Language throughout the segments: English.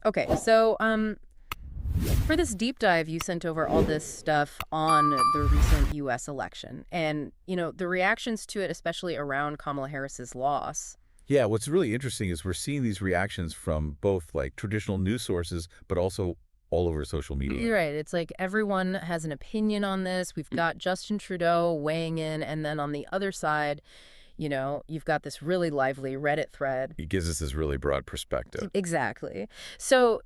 Okay, so for this deep dive, you sent over all this stuff on the recent U.S. election, and the reactions to it, especially around Kamala Harris's loss. Yeah, what's really interesting is we're seeing these reactions from both like traditional news sources, but also all over social media. You're right. It's like everyone has an opinion on this. We've got Justin Trudeau weighing in, and then on the other side, you've got this really lively Reddit thread. It gives us this really broad perspective. Exactly. So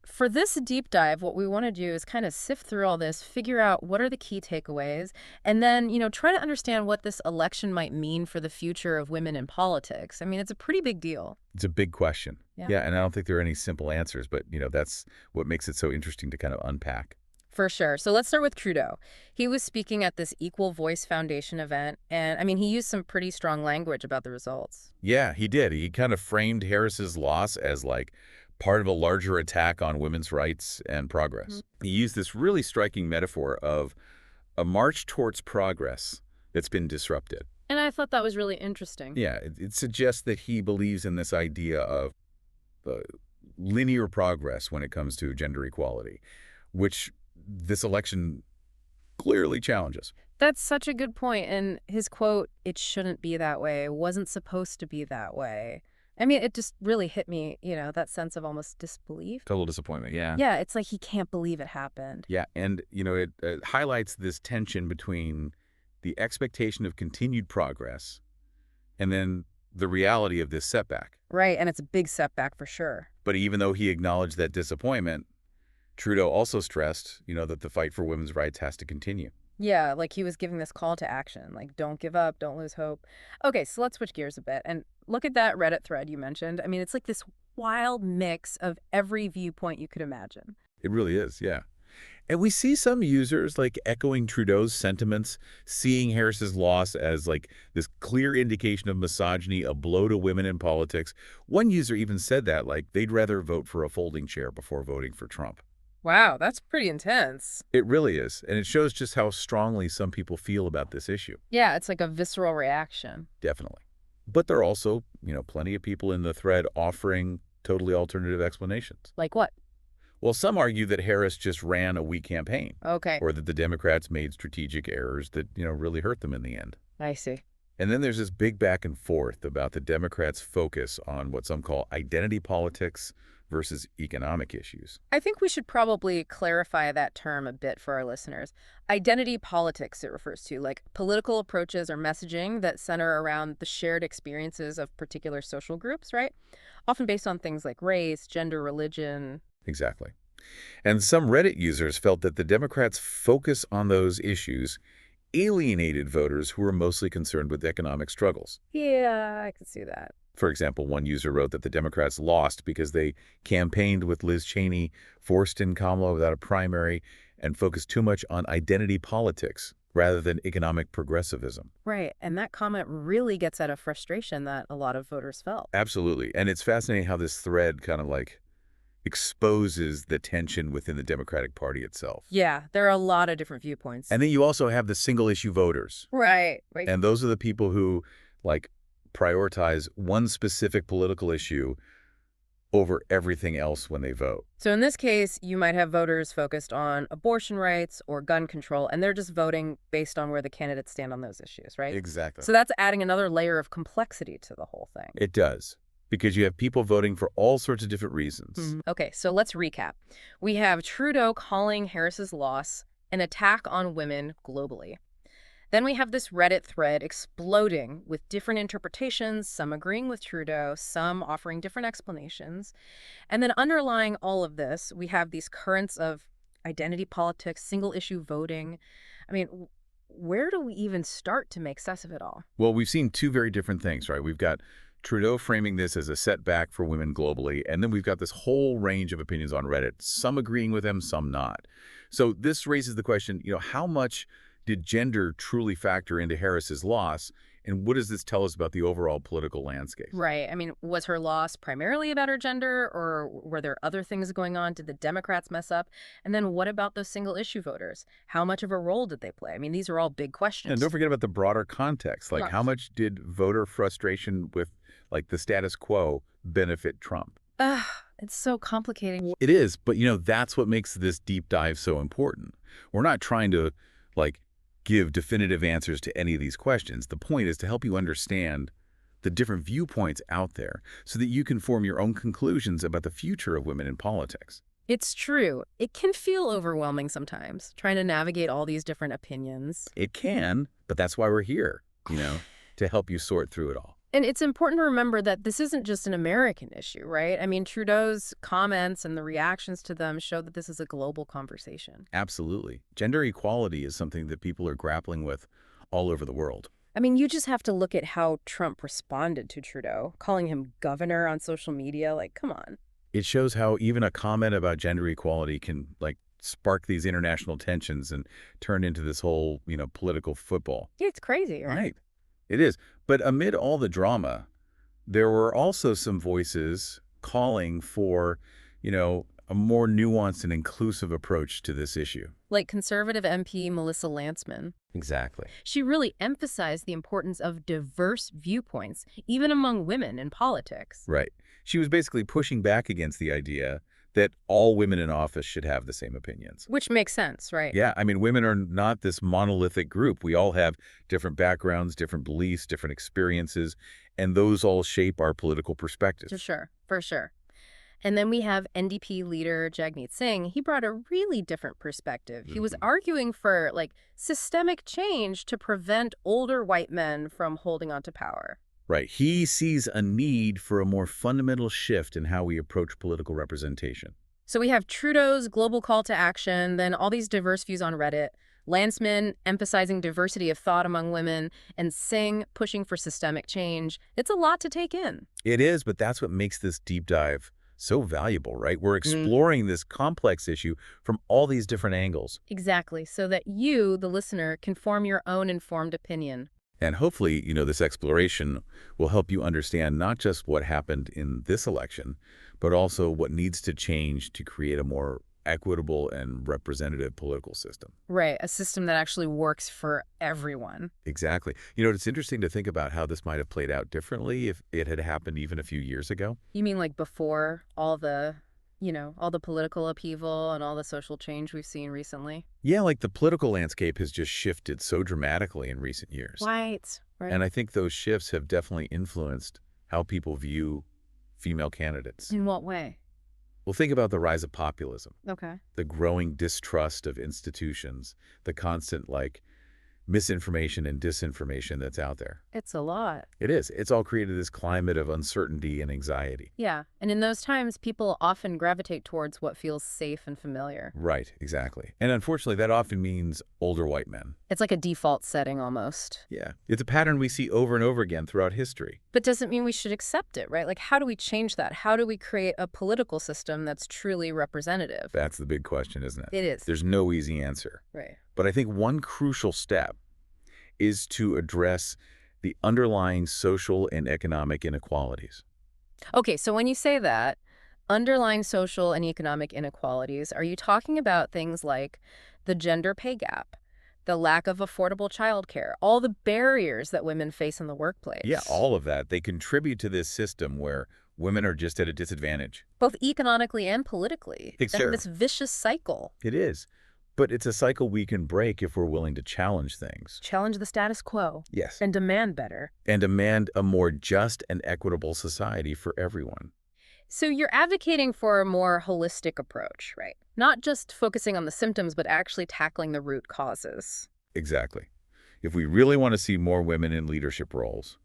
for this deep dive, what we want to do is kind of sift through all this, figure out what are the key takeaways, and then, try to understand what this election might mean for the future of women in politics. I mean, it's a pretty big deal. It's a big question. Yeah. Yeah, and I don't think there are any simple answers, but that's what makes it so interesting to kind of unpack. For sure. So let's start with Trudeau. He was speaking at this Equal Voice Foundation event, and I mean, he used some pretty strong language about the results. Yeah, he did. He kind of framed Harris's loss as like part of a larger attack on women's rights and progress. He used this really striking metaphor of a march towards progress that's been disrupted. And I thought that was really interesting. Yeah, it suggests that he believes in this idea of linear progress when it comes to gender equality, which this election clearly challenges. That's such a good point. And his quote, "It shouldn't be that way, it wasn't supposed to be that way." I mean, it just really hit me, that sense of almost disbelief. Total disappointment, yeah. Yeah, it's like he can't believe it happened. Yeah, and it highlights this tension between the expectation of continued progress and then the reality of this setback. Right, and it's a big setback for sure. But even though he acknowledged that disappointment, Trudeau also stressed, that the fight for women's rights has to continue. Yeah, like he was giving this call to action, like don't give up, don't lose hope. Okay, so let's switch gears a bit and look at that Reddit thread you mentioned. I mean, it's like this wild mix of every viewpoint you could imagine. It really is, yeah. And we see some users like echoing Trudeau's sentiments, seeing Harris's loss as like this clear indication of misogyny, a blow to women in politics. One user even said that like they'd rather vote for a folding chair before voting for Trump. Wow, that's pretty intense. It really is. And it shows just how strongly some people feel about this issue. Yeah, it's like a visceral reaction. Definitely. But there are also, plenty of people in the thread offering totally alternative explanations. Like what? Well, some argue that Harris just ran a weak campaign. Okay, Or that the Democrats made strategic errors that, really hurt them in the end. I see. And then there's this big back and forth about the Democrats' focus on what some call identity politics versus economic issues. I think we should probably clarify that term a bit for our listeners. Identity politics, it refers to, like political approaches or messaging that center around the shared experiences of particular social groups, right? Often based on things like race, gender, religion. Exactly. And some Reddit users felt that the Democrats' focus on those issues alienated voters who were mostly concerned with economic struggles. Yeah, I can see that. For example, one user wrote that the Democrats lost because they campaigned with Liz Cheney, forced in Kamala without a primary, and focused too much on identity politics rather than economic progressivism. Right, and that comment really gets at a frustration that a lot of voters felt. Absolutely. And it's fascinating how this thread kind of like exposes the tension within the Democratic Party itself. Yeah, there are a lot of different viewpoints. And then you also have the single issue voters. Right. And those are the people who like prioritize one specific political issue over everything else when they vote. So in this case, you might have voters focused on abortion rights or gun control, and they're just voting based on where the candidates stand on those issues, right? Exactly. So that's adding another layer of complexity to the whole thing. It does, because you have people voting for all sorts of different reasons. Okay, so let's recap. We have Trudeau calling Harris's loss an attack on women globally. Then we have this Reddit thread exploding with different interpretations, some agreeing with Trudeau, some offering different explanations. And then underlying all of this, we have these currents of identity politics, single-issue voting. I mean, where do we even start to make sense of it all? Well, we've seen two very different things, right? We've got Trudeau framing this as a setback for women globally, and then we've got this whole range of opinions on Reddit, some agreeing with him, some not. So this raises the question, how much did gender truly factor into Harris's loss, and what does this tell us about the overall political landscape? Right. I mean, was her loss primarily about her gender, or were there other things going on? Did the Democrats mess up? And then what about those single-issue voters? How much of a role did they play? I mean, these are all big questions. And don't forget about the broader context, like how much did voter frustration with like the status quo benefit Trump? It's so complicated. It is, but that's what makes this deep dive so important. We're not trying to, like, give definitive answers to any of these questions. The point is to help you understand the different viewpoints out there so that you can form your own conclusions about the future of women in politics. It's true. It can feel overwhelming sometimes, trying to navigate all these different opinions. It can, but that's why we're here, to help you sort through it all. And it's important to remember that this isn't just an American issue, right? I mean, Trudeau's comments and the reactions to them show that this is a global conversation. Absolutely. Gender equality is something that people are grappling with all over the world. I mean, you just have to look at how Trump responded to Trudeau, calling him governor on social media. Like, come on. It shows how even a comment about gender equality can, spark these international tensions and turn into this whole, political football. Yeah, it's crazy, right? Right. It is. But amid all the drama, there were also some voices calling for, a more nuanced and inclusive approach to this issue. Like conservative MP Melissa Lantsman. Exactly. She really emphasized the importance of diverse viewpoints, even among women in politics. Right. She was basically pushing back against the idea that all women in office should have the same opinions. Which makes sense, right? Yeah, I mean, women are not this monolithic group. We all have different backgrounds, different beliefs, different experiences, and those all shape our political perspectives. For sure, for sure. And then we have NDP leader Jagmeet Singh. He brought a really different perspective. He was arguing for, systemic change to prevent older white men from holding on to power. Right. He sees a need for a more fundamental shift in how we approach political representation. So we have Trudeau's global call to action, then all these diverse views on Reddit, Landsman emphasizing diversity of thought among women, and Singh pushing for systemic change. It's a lot to take in. It is, but that's what makes this deep dive so valuable, right? We're exploring this complex issue from all these different angles. Exactly, so that you, the listener, can form your own informed opinion. And hopefully, this exploration will help you understand not just what happened in this election, but also what needs to change to create a more equitable and representative political system. Right, a system that actually works for everyone. Exactly. It's interesting to think about how this might have played out differently if it had happened even a few years ago. You mean before all the, all the political upheaval and all the social change we've seen recently? Yeah, the political landscape has just shifted so dramatically in recent years. Right. And I think those shifts have definitely influenced how people view female candidates. In what way? Well, think about the rise of populism, Okay. the growing distrust of institutions, the constant, misinformation and disinformation that's out there. It's a lot. It is. It's all created this climate of uncertainty and anxiety. Yeah, and in those times, people often gravitate towards what feels safe and familiar. Right, exactly. And unfortunately, that often means older white men. It's like a default setting almost. Yeah. It's a pattern we see over and over again throughout history. But doesn't mean we should accept it, right? How do we change that? How do we create a political system that's truly representative? That's the big question, isn't it? It is. There's no easy answer. Right. But I think one crucial step is to address the underlying social and economic inequalities. Okay, so when you say that, underlying social and economic inequalities, are you talking about things like the gender pay gap, the lack of affordable childcare, all the barriers that women face in the workplace? Yeah, all of that. They contribute to this system where women are just at a disadvantage. Both economically and politically. Sure. And this vicious cycle. It is. But it's a cycle we can break if we're willing to challenge things. Challenge the status quo. Yes. And demand better. And demand a more just and equitable society for everyone. So you're advocating for a more holistic approach, right? Not just focusing on the symptoms, but actually tackling the root causes. Exactly. If we really want to see more women in leadership roles,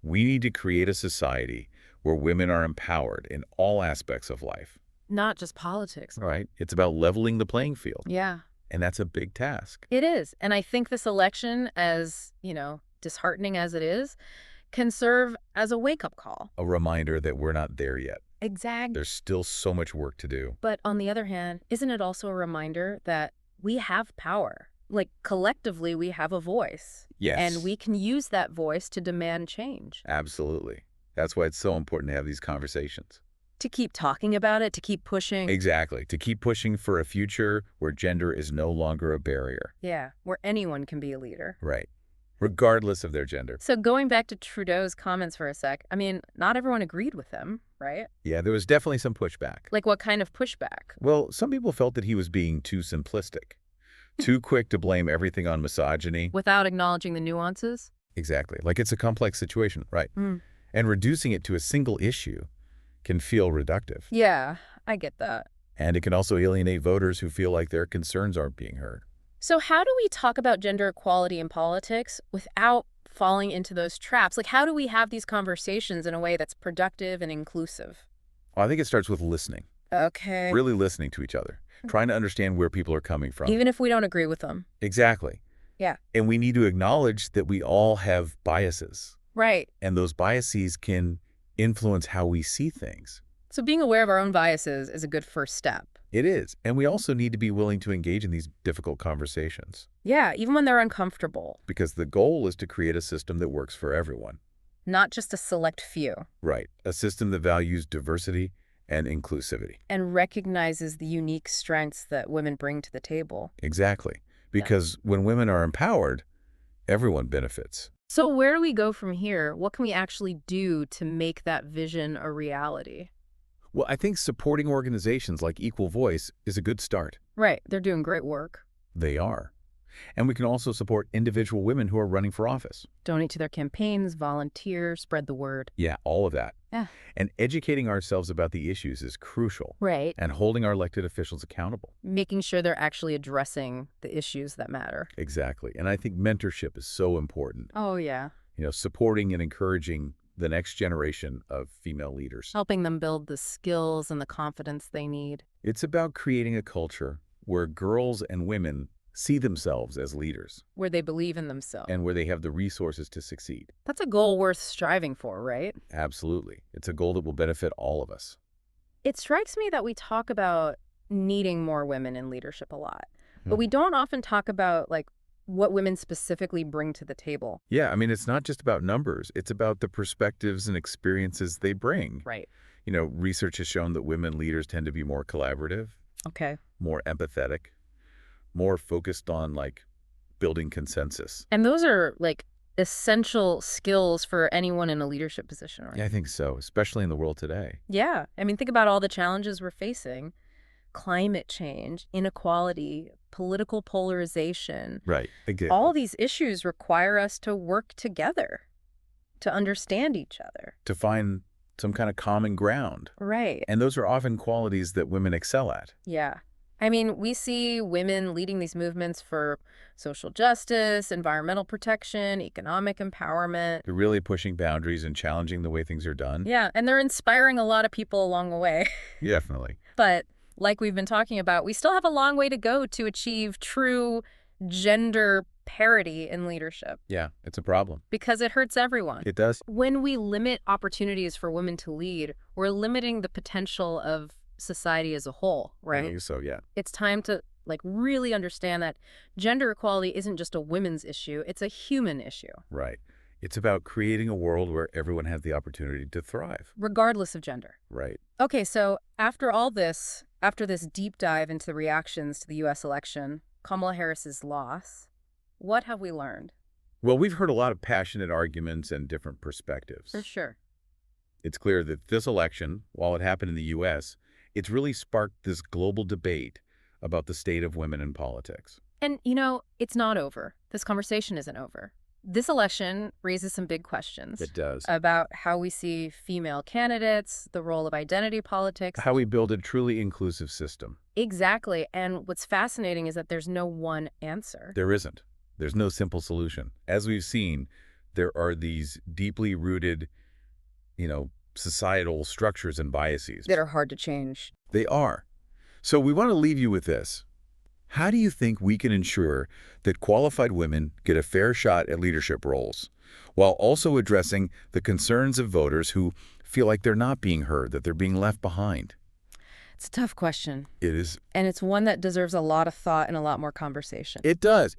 we need to create a society where women are empowered in all aspects of life. Not just politics. Right? It's about leveling the playing field. Yeah. And that's a big task. It is. And I think this election, as, disheartening as it is, can serve as a wake-up call. A reminder that we're not there yet. Exactly. There's still so much work to do. But on the other hand, isn't it also a reminder that we have power? Collectively, we have a voice. Yes. And we can use that voice to demand change. Absolutely. That's why it's so important to have these conversations. To keep talking about it, to keep pushing. Exactly. To keep pushing for a future where gender is no longer a barrier. Yeah, where anyone can be a leader. Right. regardless of their gender. So going back to Trudeau's comments for a sec, I mean, not everyone agreed with him, right? Yeah, there was definitely some pushback. Like what kind of pushback? Well, some people felt that he was being too simplistic, too quick to blame everything on misogyny. Without acknowledging the nuances? Exactly. Like it's a complex situation, right? Mm. And reducing it to a single issue can feel reductive. Yeah, I get that. And it can also alienate voters who feel like their concerns aren't being heard. So how do we talk about gender equality in politics without falling into those traps? Like, how do we have these conversations in a way that's productive and inclusive? Well, I think it starts with listening, Okay. really listening to each other, trying to understand where people are coming from. Even if we don't agree with them. Exactly. Yeah. And we need to acknowledge that we all have biases, Right. and those biases can influence how we see things. So being aware of our own biases is a good first step. It is. And we also need to be willing to engage in these difficult conversations, Yeah, even when they're uncomfortable, because the goal is to create a system that works for everyone. not just a select few, Right. A system that values diversity and inclusivity. and recognizes the unique strengths that women bring to the table. Exactly. Because when women are empowered, everyone benefits. So where do we go from here? What can we actually do to make that vision a reality? Well, I think supporting organizations like Equal Voice is a good start. Right, they're doing great work. They are. And we can also support individual women who are running for office. Donate to their campaigns, volunteer, spread the word. Yeah, all of that. Yeah. And educating ourselves about the issues is crucial. Right. And holding our elected officials accountable. Making sure they're actually addressing the issues that matter. Exactly. And I think mentorship is so important. Oh, yeah. Supporting and encouraging the next generation of female leaders. Helping them build the skills and the confidence they need. It's about creating a culture where girls and women see themselves as leaders Where they believe in themselves. and where they have the resources to succeed. That's a goal worth striving for, right? Absolutely. It's a goal that will benefit all of us. It strikes me that we talk about needing more women in leadership a lot, but we don't often talk about like what women specifically bring to the table. Yeah, I mean, it's not just about numbers. It's about the perspectives and experiences they bring. Right. Research has shown that women leaders tend to be more collaborative, Okay. more empathetic, more focused on building consensus. And those are like essential skills for anyone in a leadership position, right? Yeah, I think so, especially in the world today. Yeah. I mean, think about all the challenges we're facing. Climate change, inequality, political polarization. Right. Exactly. All these issues require us to work together, to understand each other. To find some kind of common ground. Right. And those are often qualities that women excel at. Yeah. I mean, we see women leading these movements for social justice, environmental protection, economic empowerment. They're really pushing boundaries and challenging the way things are done. Yeah, and they're inspiring a lot of people along the way. Definitely. But like we've been talking about, we still have a long way to go to achieve true gender parity in leadership. Yeah, it's a problem. Because it hurts everyone. It does. When we limit opportunities for women to lead, we're limiting the potential of society as a whole, I right? think so, yeah. It's time to really understand that gender equality isn't just a women's issue, it's a human issue, Right. It's about creating a world where everyone has the opportunity to thrive. regardless of gender. Right. Okay, so after all this, after this deep dive into the reactions to the U.S. election, Kamala Harris's loss, what have we learned? Well, we've heard a lot of passionate arguments and different perspectives. For sure. It's clear that this election, while it happened in the U.S., it's really sparked this global debate about the state of women in politics. And, it's not over. This conversation isn't over. This election raises some big questions. It does. About how we see female candidates, the role of identity politics. How we build a truly inclusive system. Exactly. And what's fascinating is that there's no one answer. There isn't. There's no simple solution. As we've seen, there are these deeply rooted, societal structures and biases. That are hard to change. They are. So we want to leave you with this. How do you think we can ensure that qualified women get a fair shot at leadership roles, while also addressing the concerns of voters who feel like they're not being heard, that they're being left behind? It's a tough question. It is. And it's one that deserves a lot of thought and a lot more conversation. It does.